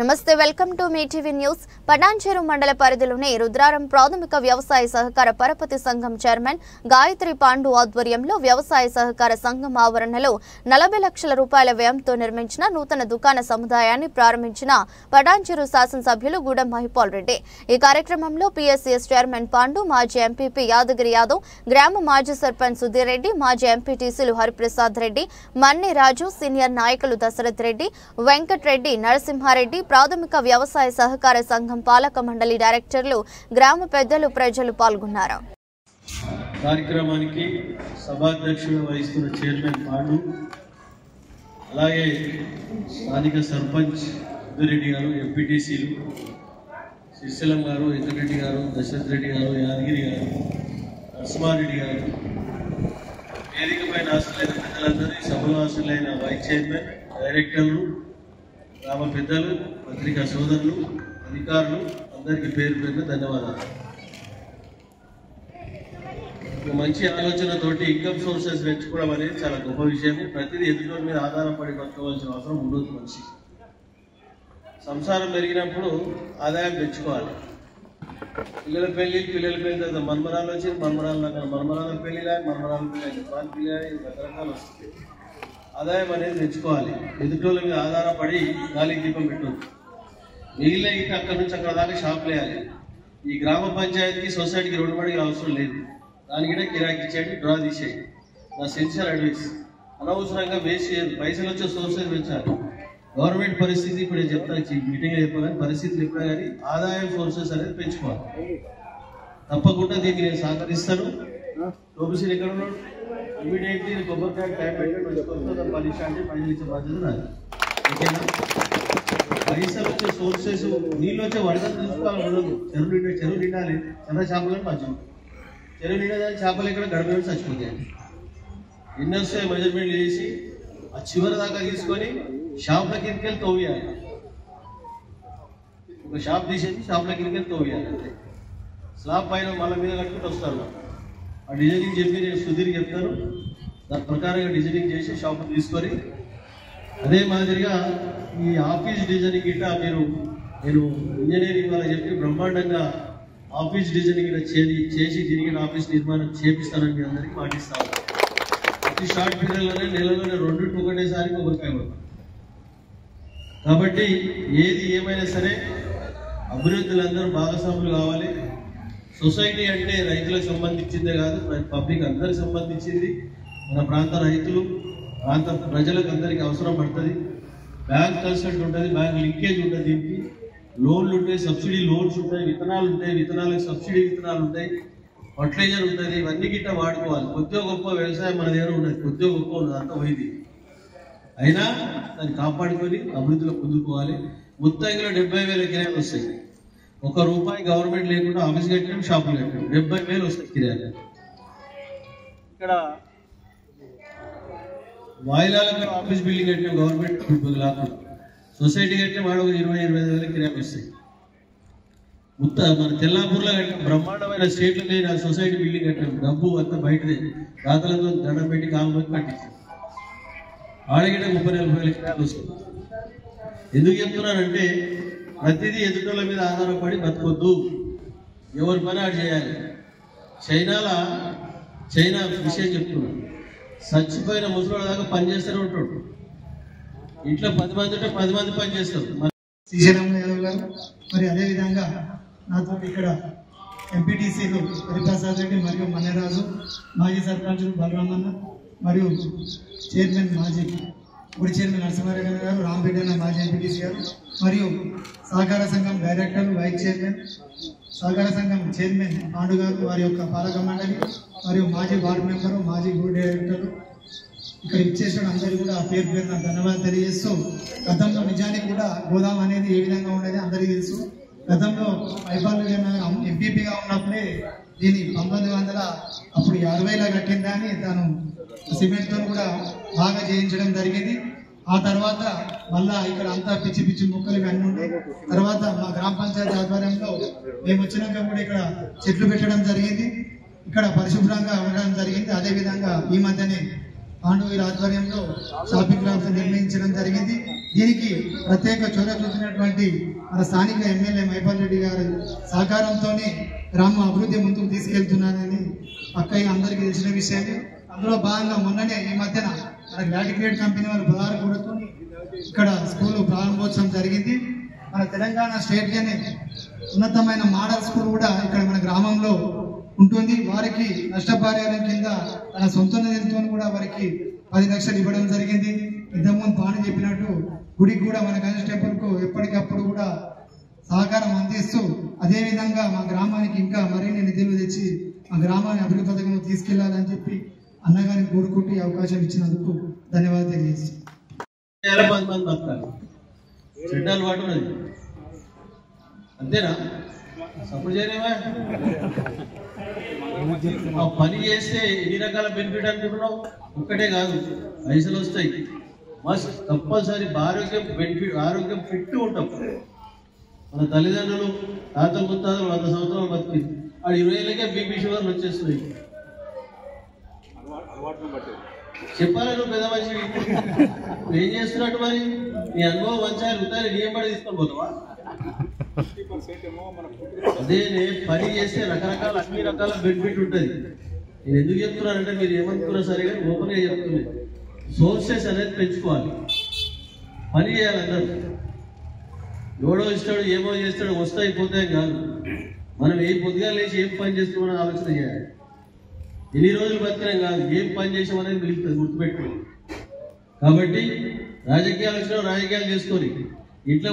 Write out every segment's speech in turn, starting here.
నమస్తే welcome to me TV news. Patancheru మండల పరిధిలోని రుద్రారం ప్రాథమిక వ్యవసాయ సహకార పరపతి సంఘం చైర్మన్ గాయత్రి పాండు ఆధ్వర్యంలో వ్యవసాయ సహకార సంఘం ఆవరణలో 40 లక్షల రూపాయల వ్యయంతో నిర్మించిన నూతన దుకాణ సముదాయాన్ని ప్రారంభించిన పటాన్చెరు శాసనసభ్యులు గూడెం మహిపాల్ రెడ్డి. ఈ కార్యక్రమంలో పిఎస్సిఎస్ చైర్మన్ పాండు, మాజీ ఎంపీపీ యాదగిరి యాదవ్, గ్రామ మాజీ సర్పంచ్ సుధీర్ రెడ్డి, మాజీ ఎంపీటీసీలు హరిప్రసాద్ రెడ్డి, మన్ని రాజు, సీనియర్ నాయకులు దశరథ్ రెడ్డి, వెంకట్ రెడ్డి, నరసింహారెడ్డి, ప్రాథమిక వ్యవసాయ సహకార సంఘం పాలక మండలి డైరెక్టర్లు, గ్రామ పెద్దలు, ప్రజలు పాల్గొన్నారు. కార్యక్రమానికి సభాధ్యక్షుడు వహిస్తున్న చైర్మన్ పాండు, అలాగే స్థానిక సర్పంచ్ సుధీరెడ్డి గారు, ఎంపీటీసీలు శ్రీశైలం గారు, వెంకటరెడ్డి గారు, దశరథ్ రెడ్డి గారు, యాదగిరి గారు, నరసింహారెడ్డి గారు, వేదికపైన హాజరైన పెద్దలందరినీ, సభలో హాజరైన వైస్ చైర్మన్, డైరెక్టర్లు, గ్రామ పెద్దలు, పత్రికా సోదరులు, అధికారులు అందరికీ పేరు పేరున ధన్యవాదాలు. మంచి ఆలోచనతోటి ఇన్కమ్ సోర్సెస్ పెంచుకోవడం అనేది చాలా గొప్ప విషయం. ప్రతిదీ ఎదుటి మీద ఆధారపడి బతకవలసిన అవసరం ఉండదు. మనిషి సంసారం పెరిగినప్పుడు ఆదాయం పెంచుకోవాలి. పిల్లల పెళ్లి తర్వాత మన్మరాలు వచ్చింది, మన్మరాల పెళ్లిలా, మన్మరాల పెళ్లి రకరకాలు వస్తుంది. ఆదాయం అనేది తెచ్చుకోవాలి. ఎదుటోళ్ళ మీద ఆధారపడి గాలికి దీపం పెట్టదు. మిగిలిన ఇంకా అక్కడి నుంచి అక్కడ దాకా షాపులు వేయాలి. ఈ గ్రామ పంచాయతీకి, సొసైటీకి 2 మడికి అవసరం లేదు. దానికినే కిరాకి ఇచ్చేయండి, డ్రా తీసేయండి. నా సిన్సియర్ అడ్వైస్. అనవసరంగా వేస్ట్ చేయదు. పైసలు వచ్చే సోర్సెస్ పెంచాలి. గవర్నమెంట్ పరిస్థితి ఇప్పుడు నేను చెప్తాను, మీటింగ్లో చెప్పాలని పరిస్థితులు ఎప్పుడా కానీ ఆదాయం సోర్సెస్ అనేది పెంచుకోవాలి. తప్పకుండా దీనికి నేను సహకరిస్తాను. టోబిసీలు ఎక్కడ ఉన్నాడు? ఇమీడియట్లీ కొబ్బరికాయ టైం పెట్టండి, పరీక్ష అంటే పైసలు ఇచ్చే బాధ్యత నాది. ఓకేనా? పైసలు వచ్చే సోర్సెస్, నీళ్ళు వచ్చే వరదలు చూసుకోవాలి. ఉండదు. చెరువు నిండాలి. చిన్న చేపలను మంచిగా చెరువు నిండా చేపలు ఇక్కడ గడప చచ్చిపోతాయి. ఎన్ని వస్తాయి మెజర్మెంట్ చేసి ఆ చివరి దాకా తీసుకొని షాప్ల కిందకెళ్ళి తోవేయాలి. ఒక షాప్ తీసేసి షాప్ల కిందకెళ్ళి తోవేయాలి. అంతే. స్లాబ్ పైన మళ్ళీ మీద కట్టుకుంటూ వస్తారు. ఆ డిజైనింగ్ చెప్పి నేను సుధీర్ చెప్తాను. దాని ప్రకారంగా డిజైనింగ్ చేసి షాప్ తీసుకొని, అదే మాదిరిగా ఈ ఆఫీస్ డిజైనింగ్ గిట్ట నేను ఇంజనీరింగ్ వాళ్ళకి చెప్పి బ్రహ్మాండంగా ఆఫీస్ డిజైనింగ్ చేసి తిరిగిన ఆఫీస్ నిర్మాణం చేపిస్తానని మీ అందరికీ పాటిస్తాను. ప్రతి షార్ట్ పీరియడ్లోనే నెలలోనే 2 ఒకటేసారి కొబ్బరికాయ పడతాం. కాబట్టి ఏది ఏమైనా సరే అభివృద్ధులు అందరూ భాగస్వాములు కావాలి. సొసైటీ అంటే రైతులకు సంబంధించిందే కాదు, పబ్లిక్ అందరికి సంబంధించింది. మన ప్రాంత రైతులు, ప్రాంత ప్రజలకు అందరికీ అవసరం పడుతుంది. బ్యాంక్ కన్సల్ట్ ఉంటుంది, బ్యాంక్ లింకేజ్ ఉంటుంది. దీనికి లోన్లు ఉంటాయి, సబ్సిడీ లోన్స్ ఉంటాయి, విత్తనాలు ఉంటాయి, విత్తనాలకు సబ్సిడీ విత్తనాలు ఉంటాయి, ఫర్టిలైజర్ ఉంటుంది. ఇవన్నీ గిట్ట వాడుకోవాలి. కొద్దిగా గొప్ప వ్యవసాయం మన దగ్గర ఉన్నది, కొద్దిగా గొప్ప ఉన్నది, అంత పోయింది. అయినా దాన్ని కాపాడుకొని అభివృద్ధిలో పొందుకోవాలి. ముత్తాయిలో 70,000 కిరాయిలు వస్తాయి. ₹1 గవర్నమెంట్ లేకుండా ఆఫీస్ కట్టడం, షాపులు కట్టడం 70,000 వస్తాయి కిరాయిలు. ఇక్కడ వాయిలాలకు ఆఫీస్ బిల్డింగ్ కట్టిన గవర్నమెంట్ లాకుండా, సొసైటీ కట్టిన వాడు 20,000-25,000 కిరాయిలు వస్తాయి. మన తెల్లాపూర్లో కట్టిన బ్రహ్మాండమైన స్టేట్లు మీద సొసైటీ బిల్డింగ్ కట్టిన డబ్బు అంతా బయటదే దాతలతో దండం పెట్టి కాలు పోయి కట్టించారు. ఆడగిట 30,000-40,000 కిరాయిలు వస్తుంది. ఎందుకు చెప్తున్నానంటే ప్రతిదీ ఎదుటోళ్ళ మీద ఆధారపడి బతకొద్దు. ఎవరి పని ఆడు చేయాలి. చైనా విషయం చెప్తున్నాడు. చచ్చిపోయిన ముసలి దాకా పని చేస్తూనే ఉంటాడు. ఇంట్లో 10 మంది ఉంటే 10 మంది పని చేస్తారు. శ్రీశైలం యాదవ్ గారు, మరి అదేవిధంగా నాతో ఇక్కడ ఎంపీటీసీలు హరిప్రసాద్ రెడ్డి మరియు మన్నరాజు, మాజీ సర్పంచులు బలరామన్న మరియు చైర్మన్ మాజీ గుడి చైర్మన్ నరసింహారెడ్డి గారు, రాంరెడ్డి మాజీ ఎంపీటీసీ గారు, మరియు సహకార సంఘం డైరెక్టర్, వైస్ చైర్మన్, సహకార సంఘం చైర్మన్ పాండు గారు, వారి యొక్క పాలక మండలి మరియు మాజీ వార్డు మెంబరు, మాజీ గుడి డైరెక్టర్లు, ఇక్కడ ఇచ్చేసిన అందరూ కూడా పేరు పేరున ధన్యవాదాలు తెలియజేస్తూ, గతంలో నిజానికి కూడా గోదాం అనేది ఏ విధంగా ఉండేది అందరికీ తెలుసు. గతంలో మహిపాల్ ఎంపీపీగా ఉన్నప్పుడే దీన్ని 1900 అప్పుడు 50లో కట్టిందా అని తాను సిమెంట్తో కూడా బాగా చేయించడం జరిగింది. ఆ తర్వాత మళ్ళా ఇక్కడ అంతా పిచ్చి పిచ్చి మొక్కలు అన్నీ ఉన్నాయి. తర్వాత మా గ్రామ పంచాయతీ ఆధ్వర్యంలో మేము వచ్చినాక కూడా ఇక్కడ చెట్లు పెట్టడం జరిగింది. ఇక్కడ పరిశుభ్రంగా ఉండడం జరిగింది. అదేవిధంగా ఈ మధ్యనే పాండవీర్ ఆధ్వర్యంలో షాపింగ్ క్లబ్స్ నిర్మించడం జరిగింది. దీనికి ప్రత్యేక చొరవ చూపినటువంటి మన స్థానిక ఎమ్మెల్యే మైపాల్ రెడ్డి గారి సహకారంతో గ్రామ అభివృద్ధి ముందుకు తీసుకెళ్తున్నానని పక్కగా అందరికీ తెలిసిన విషయమే. అందులో భాగంగా మొన్ననే ఈ మధ్యన మన గ్రాటిగ్రేడ్ కంపెనీ వాళ్ళు 16 కోట్లతో ఇక్కడ స్కూల్ ప్రారంభోత్సవం జరిగింది. మన తెలంగాణ స్టేట్లోనే ఉన్నతమైన మోడల్ స్కూల్ కూడా ఇక్కడ మన గ్రామంలో ఉంటుంది. వారికి నష్టపరిహారం కింద తన సొంత నిధులతో కూడా వారికి 10 లక్షలు ఇవ్వడం జరిగింది. ఇంతకుముందు పాని చెప్పినట్టు గుడికి కూడా మన గణేష్ టెంపుల్ కు ఎప్పటికప్పుడు కూడా సహకారం అందిస్తూ అదేవిధంగా మా గ్రామానికి ఇంకా మరిన్ని నిధులు తెచ్చి మా గ్రామాన్ని అభివృద్ధి పథకంలో తీసుకెళ్లాలని చెప్పి అన్నగారిని కోరుకుంటూ అవకాశం ఇచ్చినందుకు ధన్యవాదాలు తెలియజేస్తాను. అంతేనా? సపోర్ట్ చేయలేవా? ఆ పని చేస్తే ఎన్ని రకాల బెనిఫిట్ అనుకుంటున్నావు? ఒక్కటే కాదు, పైసలు వస్తాయి. మస్ట్ కంపల్సరీ ఆరోగ్యం బెనిఫిట్, ఆరోగ్యం ఫిట్ ఉంటాం. మన తల్లిదండ్రులు తాతలు ముత్తాతలు 100 సంవత్సరాలు బతికింది, ఆ 20 ఏళ్ళకే బీపీ షుగర్లు వచ్చేస్తున్నాయి. చెప్పాలి నువ్వు పెద్ద మనిషి ఏం చేస్తున్నట్టు? మరి నీ అనుభవం మంచాలు ఉతారి నీ ఎంబడి తీసుకొని పోతావా? అదే పని చేస్తే రకరకాల అన్ని రకాల బెనిఫిట్ ఉంటుంది. నేను ఎందుకు చెప్తున్నానంటే మీరు ఏమనుకున్నా సరే కానీ ఓపెన్ గా చెప్తున్నాను. సోర్సెస్ అనేది పెంచుకోవాలి, పని చేయాలి. అందరూ ఎవడో ఇస్తాడు ఏమో చేస్తాడు వస్తాయి పోతాయి కాదు. మనం ఏ పొద్దుగా లేచి ఏం పని చేస్తున్నామని ఆలోచన చేయాలి. ఎన్ని రోజులు బతికినాం కాదు, ఏం పని చేసామనేది మిగులుతుంది, గుర్తుపెట్టుకోండి. కాబట్టి రాజకీయాలు వచ్చినా రాజకీయాలు చేసుకొని ఇంట్లో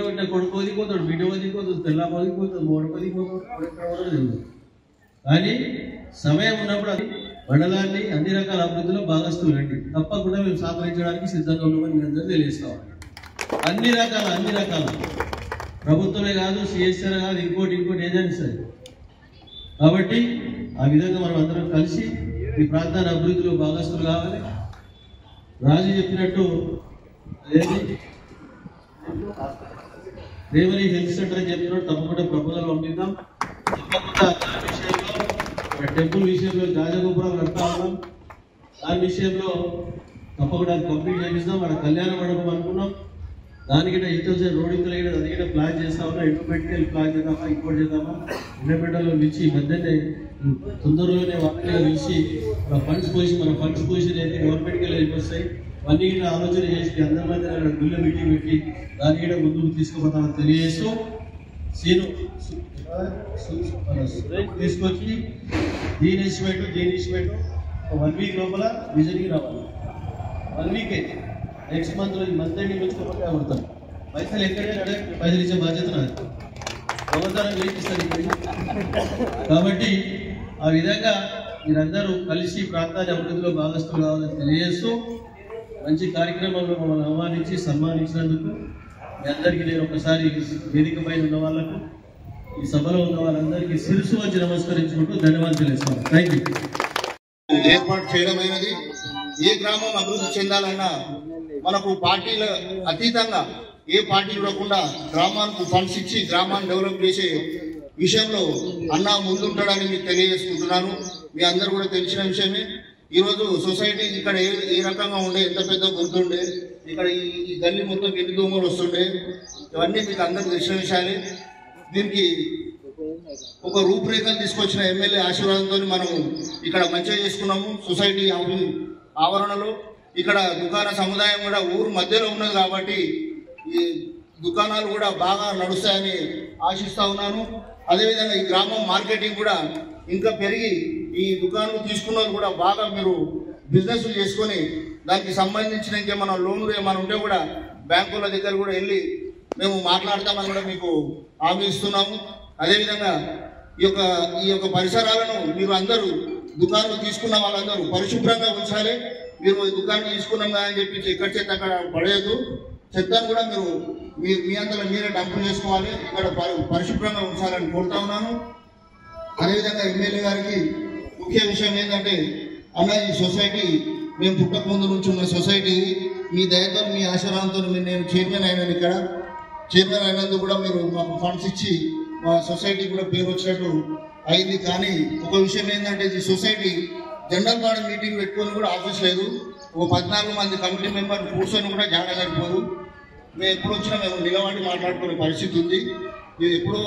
ఉంటే కొడుకు వదిలిపోతాడు, బిడ్డ వదిలిపోతుంది, తెల్ల వదిలిపోతుంది, మూడు వదిలిపోతాడు. కానీ సమయం ఉన్నప్పుడు అది మండలాన్ని అన్ని రకాల అభివృద్ధిలో భాగస్తులు రండి. తప్పకుండా మేము సహకరించడానికి సిద్ధంగా ఉన్నామని మీ అందరూ తెలియజేస్తాం. అన్ని రకాల ప్రభుత్వమే కాదు, సిఎస్ఆర్ కాదు, ఇంకోటి ఏదైనా సరే. కాబట్టి ఆ విధంగా మనం అందరం కలిసి ఈ ప్రాంతాన్ని అభివృద్ధిలో భాగస్తులు కావాలి. రాజు చెప్పినట్టు రేవరి హెల్త్ సెంటర్ అని చెప్పినట్టు తప్పకుండా ప్రపోజల్ పంపిద్దాం. తప్పకుండా దాని విషయంలో టెంపుల్ విషయంలో రాజగోపురాలు కడతా ఉన్నాం, దాని విషయంలో తప్పకుండా కంప్లీట్ చేపిస్తాం. మన కళ్యాణ మండపం అనుకున్నాం, దానికి ఇంటర్ రోడ్డు అది కూడా ప్లాన్ చేస్తా ఉన్నాం. ఇంటర్మీడియట్ ప్లాన్ చేద్దామా, ఇంకోటి చేద్దామా, ఇంటర్మీడియట్లో పిలిచి మధ్యనే తొందరలోనే వాళ్ళకి పిలిచి మన ఫండ్స్ పొజిషన్ అయితే గవర్నమెంట్కి వెళ్ళిపోతాయి. అన్ని కూడా ఆలోచన చేసి అందరి మధ్య గుళ్ళ మీటింగ్ పెట్టి దాన్ని కూడా ముందుకు తీసుకుపోతామని తెలియజేస్తూ సీను తీసుకొచ్చి దీని ఇన్వెస్ట్మెంట్ 1 వీక్ లోపల విజన్కి రావాలి. 1 వీకే, నెక్స్ట్ మంత్ ఎండింగ్ వచ్చి అడుగుతాను. పైసలు ఎక్కడైనా పైసలు ఇచ్చే బాధ్యత నాది, ప్రభుత్వాన్ని వేయిస్తారు. కాబట్టి ఆ విధంగా మీరందరూ కలిసి ప్రాంతాన్ని అభివృద్ధిలో భాగస్తులు కావాలని తెలియజేస్తూ మంచి కార్యక్రమంలో మమ్మల్ని ఆహ్వానించి సన్మానించినందుకు మీ అందరికీ నేను ఒకసారి వేదిక పైన ఉన్న వాళ్ళకు, ఈ సభలో ఉన్న వాళ్ళందరికీ శిరస్సు వచ్చి నమస్కరించుకుంటూ ధన్యవాదాలు తెలియజేస్తాను. Thank you. ఏర్పాటు చేయడమైనది. ఏ గ్రామం అభివృద్ధి చెందాలన్నా మనకు పార్టీల అతీతంగా ఏ పార్టీ చూడకుండా గ్రామానికి ఫండ్స్ ఇచ్చి గ్రామాన్ని డెవలప్ చేసే విషయంలో అన్న ముందుంటాడని మీకు తెలియజేసుకుంటున్నాను. మీ అందరూ కూడా తెలిసిన విషయమే. ఈరోజు సొసైటీ ఇక్కడ ఏ రకంగా ఉండే, ఎంత పెద్ద గుర్తుండే, ఇక్కడ ఈ గల్లీ మొత్తం ఎన్ని దోమలు వస్తుండే, ఇవన్నీ మీకు అందరికి తెలిసిన విషయాలే. దీనికి ఒక రూపురేఖలు తీసుకొచ్చిన ఎమ్మెల్యే ఆశీర్వాదంతో మనం ఇక్కడ మంచిగా చేసుకున్నాము. సొసైటీ ఆవరణలో ఇక్కడ దుకాణ సముదాయం కూడా ఊరు మధ్యలో ఉన్నది కాబట్టి ఈ దుకాణాలు కూడా బాగా నడుస్తాయని ఆశిస్తా ఉన్నాను. అదేవిధంగా ఈ గ్రామం మార్కెటింగ్ కూడా ఇంకా పెరిగి ఈ దుకాణాలు తీసుకున్న కూడా బాగా మీరు బిజినెస్ చేసుకొని దానికి సంబంధించిన ఇంకేమైనా లోన్లు ఏమైనా ఉంటే కూడా బ్యాంకుల దగ్గర కూడా వెళ్ళి మేము మాట్లాడతామని కూడా మీకు హామీ ఇస్తున్నాము. అదేవిధంగా ఈ యొక్క పరిసరాలను మీరు అందరూ దుకాణాలు తీసుకున్న వాళ్ళందరూ పరిశుభ్రంగా ఉంచాలి. మీరు దుకాణం తీసుకున్నాం అని చెప్పి ఎక్కడ చెత్త అక్కడ పడేయద్దు. చెత్తను కూడా మీ అందరూ మీరే డంప్ చేసుకోవాలి. ఇక్కడ పరిశుభ్రంగా ఉంచాలని కోరుతా ఉన్నాను. అదేవిధంగా ఎమ్మెల్యే గారికి ముఖ్య విషయం ఏంటంటే, అన్న ఈ సొసైటీ మేము పుట్టక ముందు నుంచి ఉన్న సొసైటీ మీ దయతో మీ ఆశీర్వాదంతో నేను చైర్మన్ అయినాను. ఇక్కడ చైర్మన్ అయినందుకు కూడా మీరు మాకు ఫండ్స్ ఇచ్చి మా సొసైటీ కూడా పేరు వచ్చినట్టు అయింది. కానీ ఒక విషయం ఏంటంటే, ఈ సొసైటీ జనరల్ బాడీ మీటింగ్ పెట్టుకొని కూడా ఆఫీస్ లేదు. ఒక 14 మంది కమిటీ మెంబర్ కూర్చొని కూడా జాగా సరిపోదు. మేము ఎప్పుడు వచ్చినా మేము నిలబడి మాట్లాడుకునే పరిస్థితి ఉంది. ఇది ఎప్పుడో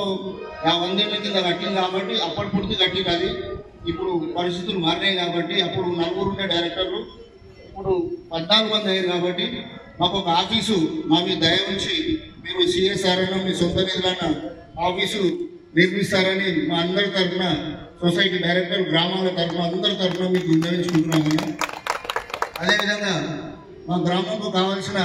100 ఏళ్ళ కింద కట్టింది కాబట్టి అప్పటి పూర్తి కట్టింది అది. ఇప్పుడు పరిస్థితులు మారినాయి కాబట్టి అప్పుడు 4 ఉండే డైరెక్టర్లు ఇప్పుడు 14 మంది అయ్యారు కాబట్టి మాకు ఒక ఆఫీసు మా మీద దయ ఉంచి మీరు సిఎస్ఆర్ అన్న మీ సొంత నిధులన్న ఆఫీసు నిర్మిస్తారని మా అందరి తరఫున సొసైటీ డైరెక్టర్ గ్రామాల తరఫున అందరి తరఫున మీకు విన్నవించుకుంటున్నాము. అదేవిధంగా మా గ్రామంకు కావాల్సిన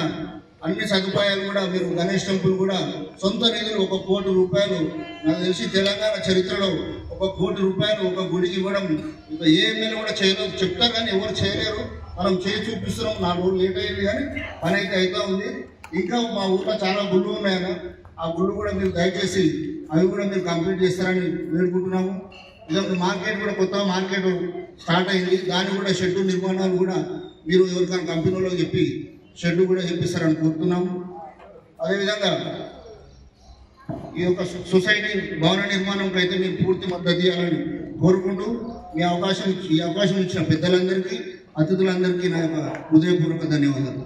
అన్ని సదుపాయాలు కూడా మీరు గణేష్ టెంపుల్ కూడా సొంత నిధులు 1 కోటి రూపాయలు నాకు తెలిసి తెలంగాణ చరిత్రలో 1 కోటి రూపాయలు ఒక గుడికి ఇవ్వడం ఇంకా ఏ ఎమ్మెల్యే కూడా చేయలేదు. చెప్తారు కానీ ఎవరు చేయలేరు. మనం చేసి చూపిస్తున్నాం. 4 రోజులు లేట్ అయ్యింది కానీ పని అయితే అవుతా ఉంది. ఇంకా మా ఊళ్ళో చాలా గుళ్ళు ఉన్నాయన్న. ఆ గుళ్ళు కూడా మీరు దయచేసి అవి కూడా మీరు కంప్లీట్ చేస్తారని వేడుకుంటున్నాము. ఇదొక మార్కెట్ కూడా కొత్త మార్కెట్ స్టార్ట్ అయింది. దాన్ని కూడా షెడ్డు నిర్మాణాలు కూడా మీరు ఎవరికైనా కంపెనీలో చెప్పి షెడ్డు కూడా చెప్పిస్తారని కోరుతున్నాము. అదేవిధంగా ఈ యొక్క సొసైటీ భవన నిర్మాణంకి అయితే మీరు పూర్తి మద్దతు ఇవ్వాలని కోరుకుంటూ ఈ అవకాశం ఇచ్చిన పెద్దలందరికీ అతిథులందరికీ నా యొక్క హృదయపూర్వక ధన్యవాదాలు.